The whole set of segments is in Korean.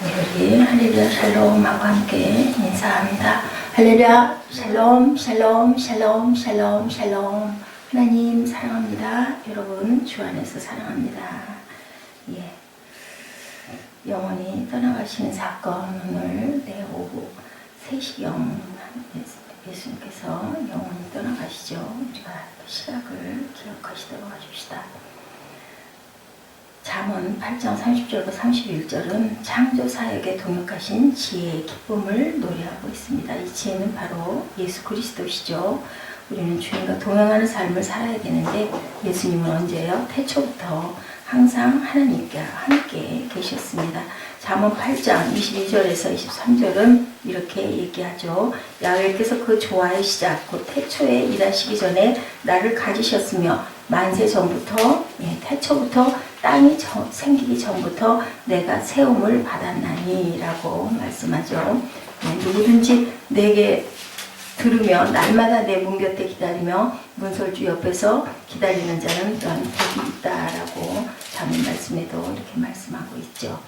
우리 할렐루야 샬롬하고 함께 인사합니다. 할렐루야 샬롬 샬롬 샬롬 샬롬 샬롬. 하나님 사랑합니다. 여러분 주 안에서 사랑합니다. 예. 영원히 떠나가시는 사건, 오늘 내 오후 3시경 예수님께서 영원히 떠나가시죠. 우리가 시각을 기억하시도록 해줍시다. 잠언 8장 30절과 31절은 창조사역에 동역하신 지혜의 기쁨을 노래하고 있습니다. 이 지혜는 바로 예수 그리스도시죠. 우리는 주님과 동행하는 삶을 살아야 되는데 예수님은 언제요? 태초부터 항상 하나님과 함께 계셨습니다. 잠언 8장 22절에서 23절은 이렇게 얘기하죠. 야훼께서 그 조화의 시작, 곧 태초에 일하시기 전에 나를 가지셨으며 만세 전부터, 태초부터 땅이 생기기 전부터 내가 세움을 받았나니 라고 말씀하죠. 누구든지 내게 들으며 날마다 내 문 곁에 기다리며 문설주 옆에서 기다리는 자는 또한 복이 있다라고 잠언 말씀에도 이렇게 말씀하고 있죠.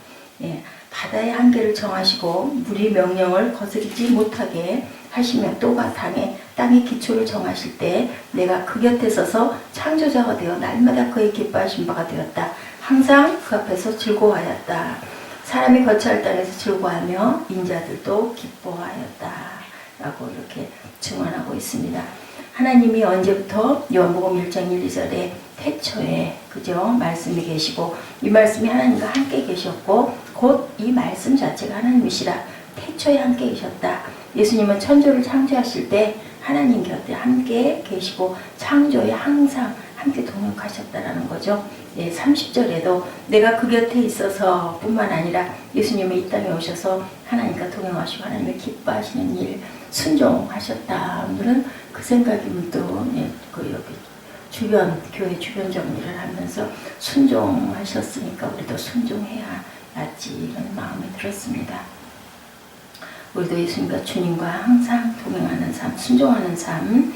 바다의 한계를 정하시고 물이 명령을 거스르지 못하게 하시며 또가 땅의 기초를 정하실 때 내가 그 곁에 서서 창조자가 되어 날마다 그의 기뻐하신 바가 되었다. 항상 그 앞에서 즐거워하였다. 사람이 거처할 땅에서 즐거워하며 인자들도 기뻐하였다. 라고 이렇게 증언하고 있습니다. 하나님이 언제부터 요한복음 1장 1, 2절에 태초에 그죠? 말씀이 계시고 이 말씀이 하나님과 함께 계셨고 곧 이 말씀 자체가 하나님이시라 태초에 함께 계셨다. 예수님은 천조를 창조하실 때 하나님 곁에 함께 계시고 창조에 항상 함께 동역하셨다라는 거죠. 30절에도 내가 그 곁에 있어서 뿐만 아니라 예수님은 이 땅에 오셔서 하나님과 동행하시고 하나님을 기뻐하시는 일 순종하셨다. 오늘은 그 생각이 문득 여기 교회 주변 정리를 하면서 순종하셨으니까 우리도 순종해야 낫지 이런 마음이 들었습니다. 우리도 예수님과 주님과 항상 동행하는 삶, 순종하는 삶,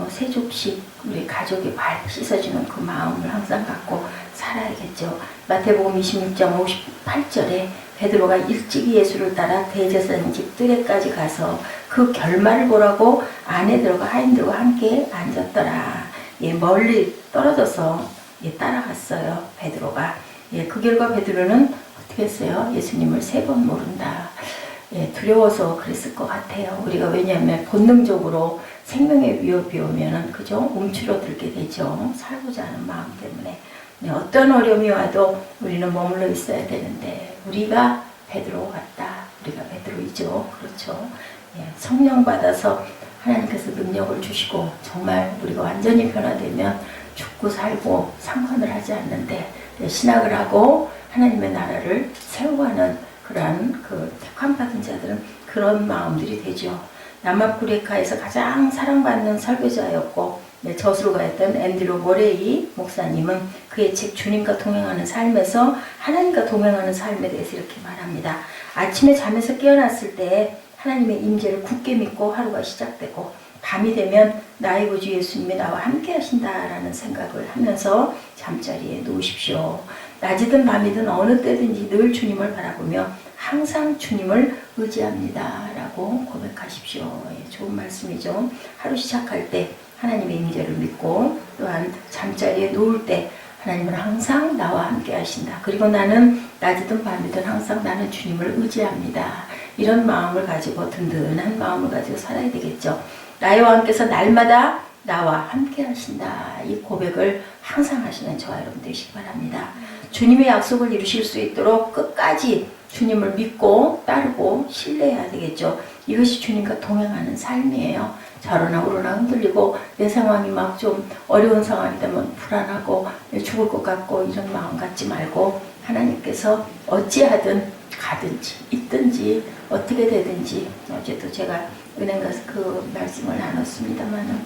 세족식 우리 가족의 발 씻어주는 그 마음을 항상 갖고 살아야겠죠. 마태복음 26장 58절에 베드로가 일찍이 예수를 따라 대제사장 집 뜰에까지 가서 그 결말을 보라고 안에 들어가 하인들과 함께 앉았더라. 멀리 떨어져서 따라갔어요. 베드로가. 그 결과 베드로는 어떻게 했어요? 예수님을 3번 모른다. 두려워서 그랬을 것 같아요. 우리가 왜냐하면 본능적으로 생명의 위협이 오면은 그죠? 움츠러들게 되죠. 살고자 하는 마음 때문에. 어떤 어려움이 와도 우리는 머물러 있어야 되는데 우리가 베드로 같다. 우리가 베드로이죠. 그렇죠. 성령 받아서 하나님께서 능력을 주시고 정말 우리가 완전히 변화되면 죽고 살고 상관을 하지 않는데 신학을 하고 하나님의 나라를 세워가는 그러한 그 택함받은 자들은 그런 마음들이 되죠. 남아프리카에서 가장 사랑받는 설교자였고 저술가였던 앤드류 모레이 목사님은 그의 책 주님과 동행하는 삶에서 하나님과 동행하는 삶에 대해서 이렇게 말합니다. 아침에 잠에서 깨어났을 때 하나님의 임재를 굳게 믿고 하루가 시작되고 밤이 되면 나의 구주 예수님이 나와 함께 하신다라는 생각을 하면서 잠자리에 누우십시오. 낮이든 밤이든 어느 때든지 늘 주님을 바라보며 항상 주님을 의지합니다. 라고 고백하십시오. 좋은 말씀이죠. 하루 시작할 때 하나님의 임재를 믿고 또한 잠자리에 누울 때 하나님은 항상 나와 함께 하신다. 그리고 나는 낮이든 밤이든 항상 나는 주님을 의지합니다. 이런 마음을 가지고 든든한 마음을 가지고 살아야 되겠죠. 나의 왕께서 날마다 나와 함께 하신다. 이 고백을 항상 하시는 저와 여러분 되시기 바랍니다. 주님의 약속을 이루실 수 있도록 끝까지 주님을 믿고 따르고 신뢰해야 되겠죠. 이것이 주님과 동행하는 삶이에요. 좌로나 우로나 흔들리고 내 상황이 막 좀 어려운 상황이 되면 불안하고 죽을 것 같고 이런 마음 갖지 말고 하나님께서 어찌하든 가든지 있든지 어떻게 되든지 어제도 제가 은행 가서 그 말씀을 나눴습니다만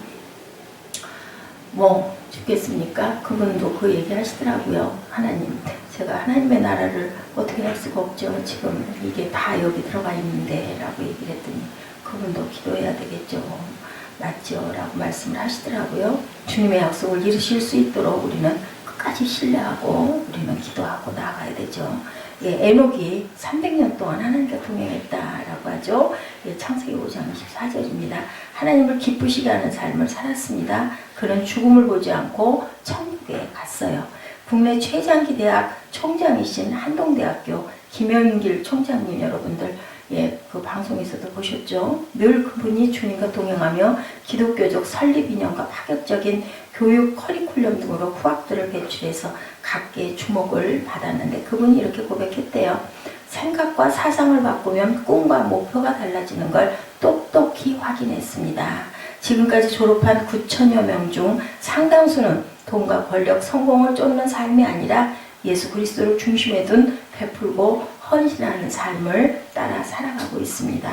뭐 죽겠습니까? 그분도 그 얘기 하시더라고요. 하나님, 제가 하나님의 나라를 어떻게 할 수가 없죠. 지금 이게 다 여기 들어가 있는데 라고 얘기를 했더니 그분도 기도해야 되겠죠. 맞죠? 라고 말씀을 하시더라고요. 주님의 약속을 이루실 수 있도록 우리는 끝까지 신뢰하고 우리는 기도하고 나아가야 되죠. 예, 에녹이 300년 동안 하나님과 동행했다라고 하죠. 예, 창세기 5장 24절입니다. 하나님을 기쁘시게 하는 삶을 살았습니다. 그는 죽음을 보지 않고 천국에 갔어요. 국내 최장기 대학 총장이신 한동대학교 김현길 총장님 여러분들, 예, 그 방송에서도 보셨죠. 늘 그분이 주님과 동행하며 기독교적 설립 이념과 파격적인 교육 커리큘럼 등으로 후학들을 배출해서 각계의 주목을 받았는데 그분이 이렇게 고백했대요. 생각과 사상을 바꾸면 꿈과 목표가 달라지는 걸 똑똑히 확인했습니다. 지금까지 졸업한 9천여 명 중 상당수는 돈과 권력, 성공을 쫓는 삶이 아니라 예수 그리스도를 중심에 둔 베풀고 헌신하는 삶을 따라 살아가고 있습니다.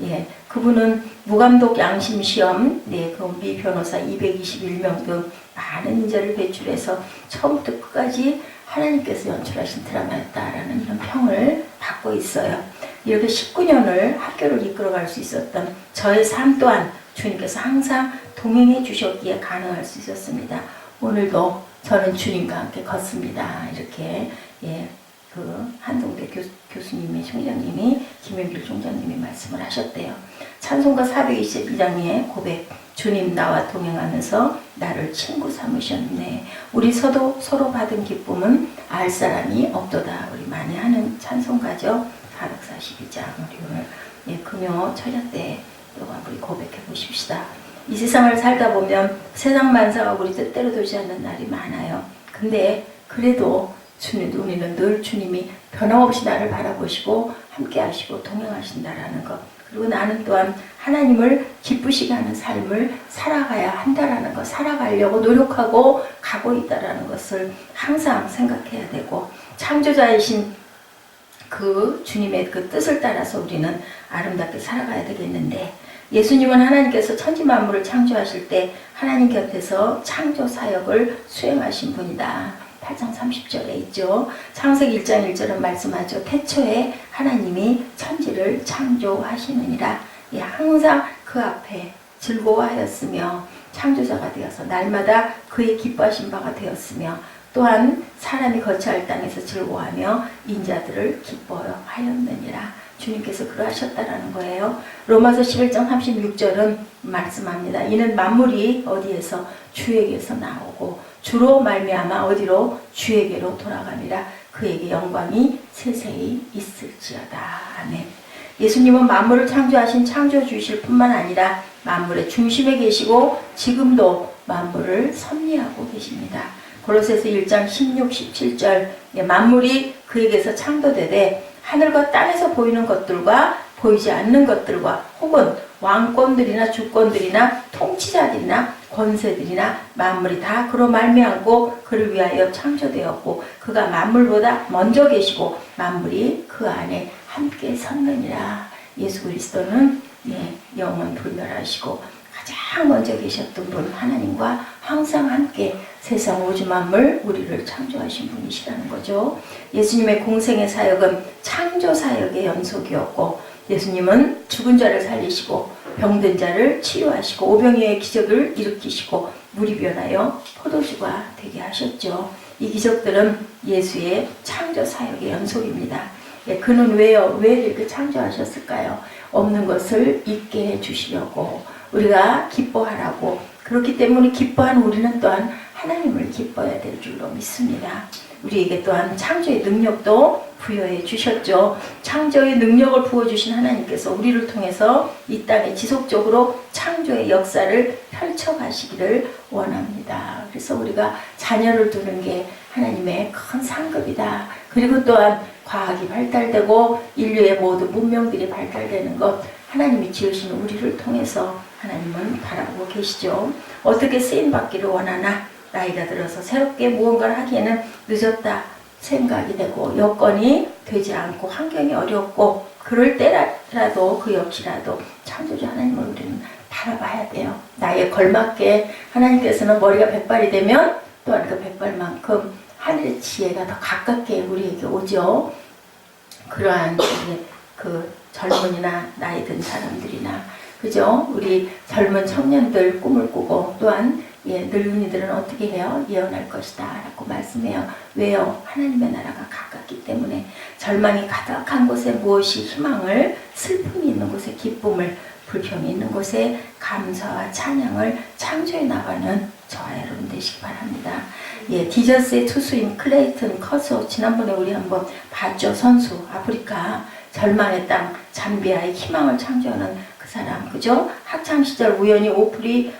예, 그분은 무감독 양심시험, 네, 그 미 변호사 221명 등 많은 인재를 배출해서 처음부터 끝까지 하나님께서 연출하신 드라마였다라는 이런 평을 받고 있어요. 이렇게 19년을 학교를 이끌어갈 수 있었던 저의 삶 또한 주님께서 항상 동행해 주셨기에 가능할 수 있었습니다. 오늘도 저는 주님과 함께 걷습니다. 이렇게, 예, 그 한동대 교수님의 총장님이 김현길 총장님이 말씀을 하셨대요. 찬송가 422장의 고백, 주님 나와 동행하면서 나를 친구 삼으셨네. 우리 서로 받은 기쁨은 알 사람이 없도다. 우리 많이 하는 찬송가죠. 442장. 우리 오늘, 예, 금요 철야 때 우리 고백해 보십시다. 이 세상을 살다 보면 세상 만사가 우리 뜻대로 되지 않는 날이 많아요. 근데 그래도 우리는 늘 주님이 변함없이 나를 바라보시고 함께 하시고 동행하신다라는 것, 그리고 나는 또한 하나님을 기쁘시게 하는 삶을 살아가야 한다라는 것, 살아가려고 노력하고 가고 있다라는 것을 항상 생각해야 되고, 창조자이신 그 주님의 그 뜻을 따라서 우리는 아름답게 살아가야 되겠는데, 예수님은 하나님께서 천지 만물을 창조하실 때 하나님 곁에서 창조 사역을 수행하신 분이다. 8장 30절에 있죠. 창세기 1장 1절은 말씀하죠. 태초에 하나님이 천지를 창조하시느니라. 예, 항상 그 앞에 즐거워하였으며 창조자가 되어서 날마다 그의 기뻐하신 바가 되었으며, 또한 사람이 거처할 땅에서 즐거워하며 인자들을 기뻐하였느니라. 주님께서 그러하셨다라는 거예요. 로마서 11장 36절은 말씀합니다. 이는 만물이 어디에서? 주에게서 나오고 주로 말미암아 어디로? 주에게로 돌아가니라. 그에게 영광이 세세히 있을지어다. 아멘. 예수님은 만물을 창조하신 창조주이실 뿐만 아니라 만물의 중심에 계시고 지금도 만물을 섭리하고 계십니다. 골로새서 1장 16, 17절, 만물이 그에게서 창조되되 하늘과 땅에서 보이는 것들과 보이지 않는 것들과 혹은 왕권들이나 주권들이나 통치자들이나 권세들이나 만물이 다 그로 말미암고 그를 위하여 창조되었고 그가 만물보다 먼저 계시고 만물이 그 안에 함께 섰느니라. 예수 그리스도는, 예, 영원 불멸하시고 가장 먼저 계셨던 분 하나님과 항상 함께 세상 우주 만물 우리를 창조하신 분이시라는 거죠. 예수님의 공생의 사역은 창조 사역의 연속이었고, 예수님은 죽은 자를 살리시고 병든 자를 치료하시고 오병이어의 기적을 일으키시고 물이 변하여 포도주가 되게 하셨죠. 이 기적들은 예수의 창조 사역의 연속입니다. 예, 그는 왜 이렇게 창조하셨을까요? 없는 것을 있게 해주시려고, 우리가 기뻐하라고. 그렇기 때문에 기뻐하는 우리는 또한 하나님을 기뻐해야 될 줄로 믿습니다. 우리에게 또한 창조의 능력도 부여해 주셨죠. 창조의 능력을 부어주신 하나님께서 우리를 통해서 이 땅에 지속적으로 창조의 역사를 펼쳐가시기를 원합니다. 그래서 우리가 자녀를 두는 게 하나님의 큰 상급이다. 그리고 또한 과학이 발달되고 인류의 모든 문명들이 발달되는 것, 하나님이 지으신 우리를 통해서 하나님은 바라보고 계시죠. 어떻게 쓰임받기를 원하나? 나이가 들어서 새롭게 무언가를 하기에는 늦었다 생각이 되고 여건이 되지 않고 환경이 어렵고 그럴 때라도 그 역시라도 창조주 하나님을 우리는 바라봐야 돼요. 나에 걸맞게 하나님께서는 머리가 100발이 되면 또한 그 100발만큼 하늘의 지혜가 더 가깝게 우리에게 오죠. 그러한 그 젊은이나 나이 든 사람들이나, 그죠? 우리 젊은 청년들 꿈을 꾸고, 또한 늙은이들은 어떻게 해요? 예언할 것이다 라고 말씀해요. 왜요? 하나님의 나라가 가까이 살았기 때문에 절망이 가득한 곳에 무엇이 희망을, 슬픔이 있는 곳에 기쁨을, 불평이 있는 곳에 감사와 찬양을 창조해 나가는 저와 여러분 되시기 바랍니다. 예, 디저스의 투수인 클레이튼 커서 지난번에 우리 한번 봤죠. 선수 아프리카 절망의 땅 잠비아의 희망을 창조하는 그 사람, 그죠? 학창시절 우연히 오프리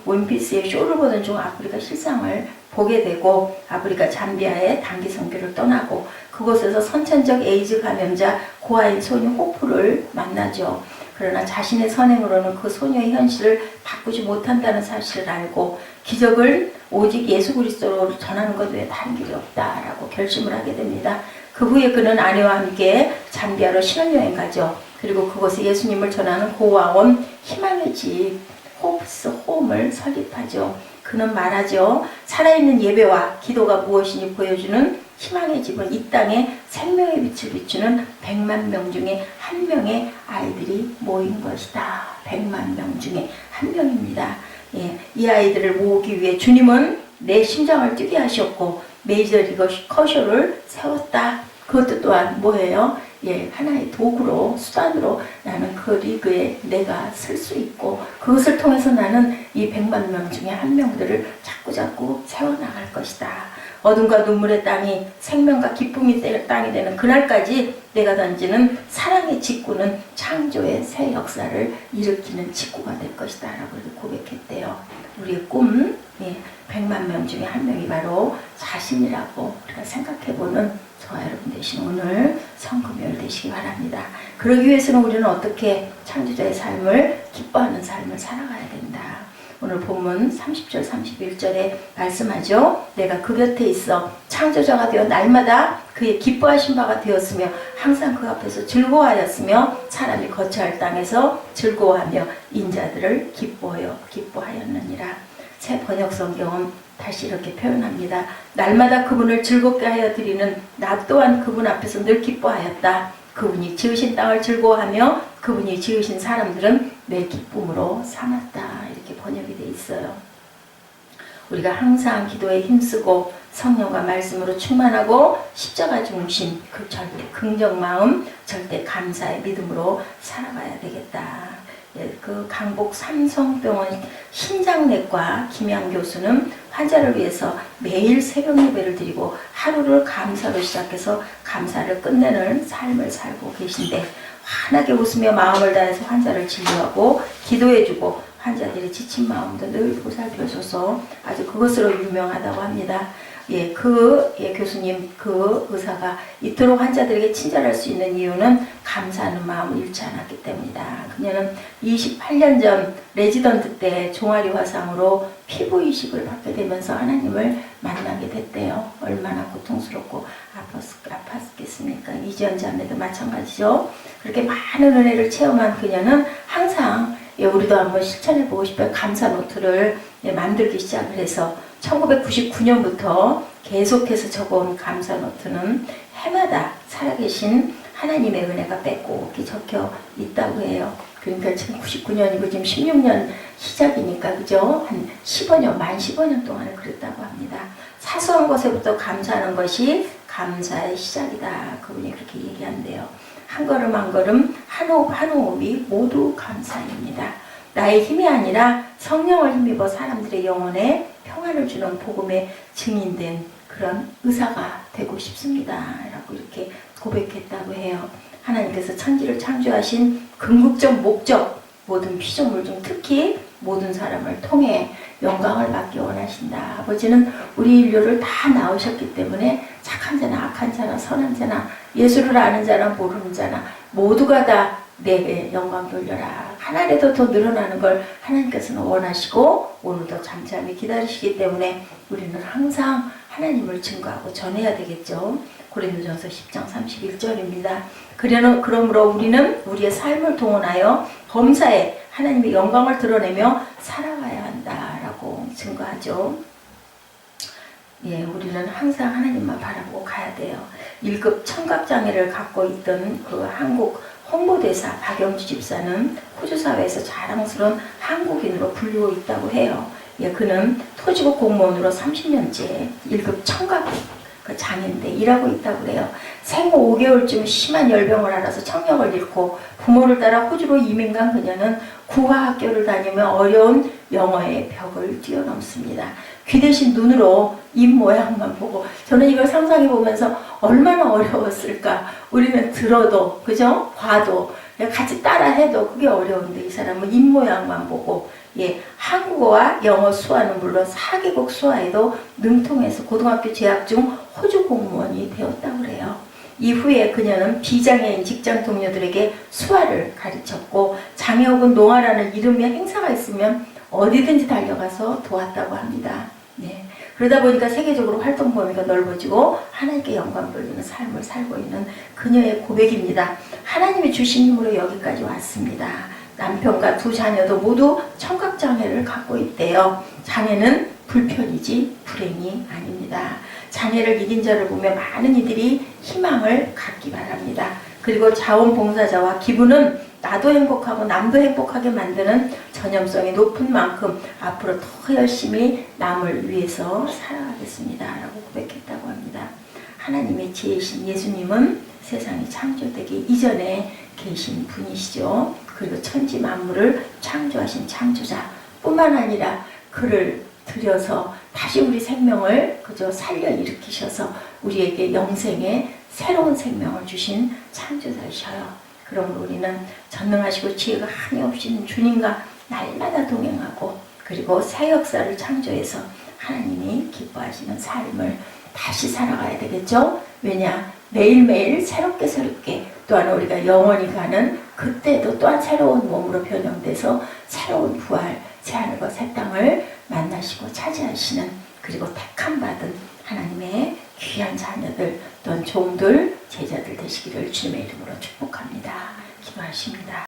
원피스의 쇼를 보던 중 아프리카 실상을 보게 되고 아프리카 잠비아의 단기 선교를 떠나고 그곳에서 선천적 에이즈 감염자 고아인 소녀 호프를 만나죠. 그러나 자신의 선행으로는 그 소녀의 현실을 바꾸지 못한다는 사실을 알고 기적을 오직 예수 그리스도로 전하는 것 외에 다른 길이 없다라고 결심을 하게 됩니다. 그 후에 그는 아내와 함께 잠비아로 신혼여행 가죠. 그리고 그곳에 예수님을 전하는 고아원 희망의 집 호프스 홈을 설립하죠. 그는 말하죠. 살아있는 예배와 기도가 무엇이니 보여주는 희망의 집은 이 땅에 생명의 빛을 비추는 100만 명 중에 한 명의 아이들이 모인 것이다. 100만 명 중에 한 명입니다. 예, 이 아이들을 모으기 위해 주님은 내 심장을 뛰게 하셨고 메이저리거 커쇼를 세웠다. 그것도 또한 뭐예요? 예, 하나의 도구로, 수단으로 나는 그 리그에 내가 쓸 수 있고 그것을 통해서 나는 이 100만 명 중에 한 명들을 자꾸자꾸 세워나갈 것이다. 어둠과 눈물의 땅이 생명과 기쁨이 땅이 되는 그날까지 내가 던지는 사랑의 직구는 창조의 새 역사를 일으키는 직구가 될 것이다 라고 고백했대요. 우리의 꿈, 예, 100만 명 중에 한 명이 바로 자신이라고 우리가 생각해보는 저와 여러분 되신 오늘 성금요일 되시기 바랍니다. 그러기 위해서는 우리는 어떻게 창조자의 삶을 기뻐하는 삶을 살아가야 된다. 오늘 본문 30절 31절에 말씀하죠. 내가 그 곁에 있어 창조자가 되어 날마다 그의 기뻐하신 바가 되었으며 항상 그 앞에서 즐거워하였으며 사람이 거처할 땅에서 즐거워하며 인자들을 기뻐하였느니라. 새 번역 성경은 다시 이렇게 표현합니다. 날마다 그분을 즐겁게 하여 드리는 나 또한 그분 앞에서 늘 기뻐하였다. 그분이 지으신 땅을 즐거워하며 그분이 지으신 사람들은 내 기쁨으로 삼았다. 이렇게 번역이 되어 있어요. 우리가 항상 기도에 힘쓰고 성령과 말씀으로 충만하고 십자가 중심, 그 절대 긍정 마음, 절대 감사의 믿음으로 살아가야 되겠다. 예, 그 강북 삼성병원 신장내과 김양 교수는 환자를 위해서 매일 새벽 예배를 드리고 하루를 감사로 시작해서 감사를 끝내는 삶을 살고 계신데 환하게 웃으며 마음을 다해서 환자를 진료하고 기도해주고 환자들의 지친 마음도 늘 보살펴줘서 아주 그것으로 유명하다고 합니다. 예, 교수님, 그 의사가 이토록 환자들에게 친절할 수 있는 이유는 감사하는 마음을 잃지 않았기 때문이다. 그녀는 28년 전 레지던트 때 종아리 화상으로 피부 이식을 받게 되면서 하나님을 만나게 됐대요. 얼마나 고통스럽고 아팠겠습니까? 이지연 자매도 마찬가지죠. 그렇게 많은 은혜를 체험한 그녀는 항상 우리도 한번 실천해보고 싶어요. 감사 노트를 만들기 시작을 해서 1999년부터 계속해서 적어온 감사 노트는 해마다 살아계신 하나님의 은혜가 빼곡히 적혀 있다고 해요. 그러니까 지금 99년이고 지금 16년 시작이니까 그죠? 한 15년, 만 15년 동안을 그랬다고 합니다. 사소한 것에부터 감사하는 것이 감사의 시작이다. 그분이 그렇게 얘기한대요. 한 걸음 한 걸음, 한 호흡 한 호흡이 모두 감사입니다. 나의 힘이 아니라 성령을 힘입어 사람들의 영혼에 평안을 주는 복음의 증인된 그런 의사가 되고 싶습니다. 라고 이렇게 고백했다고 해요. 하나님께서 천지를 창조하신 궁극적 목적, 모든 피조물 중 특히 모든 사람을 통해 영광을 받기 원하신다. 아버지는 우리 인류를 다 낳으셨기 때문에 착한 자나 악한 자나 선한 자나 예수를 아는 자나 모르는 자나 모두가 다 내게 영광 돌려라. 하나라도 더 늘어나는 걸 하나님께서는 원하시고 오늘도 잠잠히 기다리시기 때문에 우리는 항상 하나님을 증거하고 전해야 되겠죠. 고린도전서 10장 31절입니다. 그러므로 우리는 우리의 삶을 동원하여 범사에 하나님의 영광을 드러내며 살아가야 한다라고 증거하죠. 예, 우리는 항상 하나님만 바라보고 가야 돼요. 1급 청각장애를 갖고 있던 그 한국 홍보대사 박영주 집사는 호주사회에서 자랑스러운 한국인으로 불리고 있다고 해요. 예, 그는 토지국 공무원으로 30년째 1급 청각 그 장인데 일하고 있다고 그래요. 생후 5개월쯤 심한 열병을 앓아서 청력을 잃고 부모를 따라 호주로 이민 간 그녀는 구화학교를 다니며 어려운 영어의 벽을 뛰어넘습니다. 귀 대신 눈으로 입 모양만 보고, 저는 이걸 상상해 보면서 얼마나 어려웠을까. 우리는 들어도, 그죠? 봐도, 같이 따라해도 그게 어려운데 이 사람은 입 모양만 보고, 한국어와 영어 수화는 물론 4개국 수화에도 능통해서 고등학교 재학 중 호주 공무원이 되었다고 그래요. 이후에 그녀는 비장애인 직장 동료들에게 수화를 가르쳤고, 장애 혹은 노화라는 이름의 행사가 있으면 어디든지 달려가서 도왔다고 합니다. 그러다 보니까 세계적으로 활동 범위가 넓어지고 하나님께 영광 돌리는 삶을 살고 있는 그녀의 고백입니다. 하나님이 주신 힘으로 여기까지 왔습니다. 남편과 2 자녀도 모두 청각장애를 갖고 있대요. 장애는 불편이지 불행이 아닙니다. 장애를 이긴 자를 보며 많은 이들이 희망을 갖기 바랍니다. 그리고 자원봉사자와 기부는 나도 행복하고 남도 행복하게 만드는 전염성이 높은 만큼 앞으로 더 열심히 남을 위해서 살아가겠습니다 라고 고백했다고 합니다. 하나님의 지혜이신 예수님은 세상이 창조되기 이전에 계신 분이시죠. 그리고 천지 만물을 창조하신 창조자 뿐만 아니라 그를 들여서 다시 우리 생명을 그저 살려 일으키셔서 우리에게 영생의 새로운 생명을 주신 창조자이셔요. 그러므로 우리는 전능하시고 지혜가 한이 없이는 주님과 날마다 동행하고, 그리고 새 역사를 창조해서 하나님이 기뻐하시는 삶을 다시 살아가야 되겠죠. 왜냐? 매일매일 새롭게 또한 우리가 영원히 가는 그때도 또한 새로운 몸으로 변형돼서 새로운 부활, 새하늘과 새 땅을 만나시고 차지하시는, 그리고 택함받은 하나님의 귀한 자녀들 또는 종들, 제자들 되시기를 주님의 이름으로 축복합니다. 기도하십니다.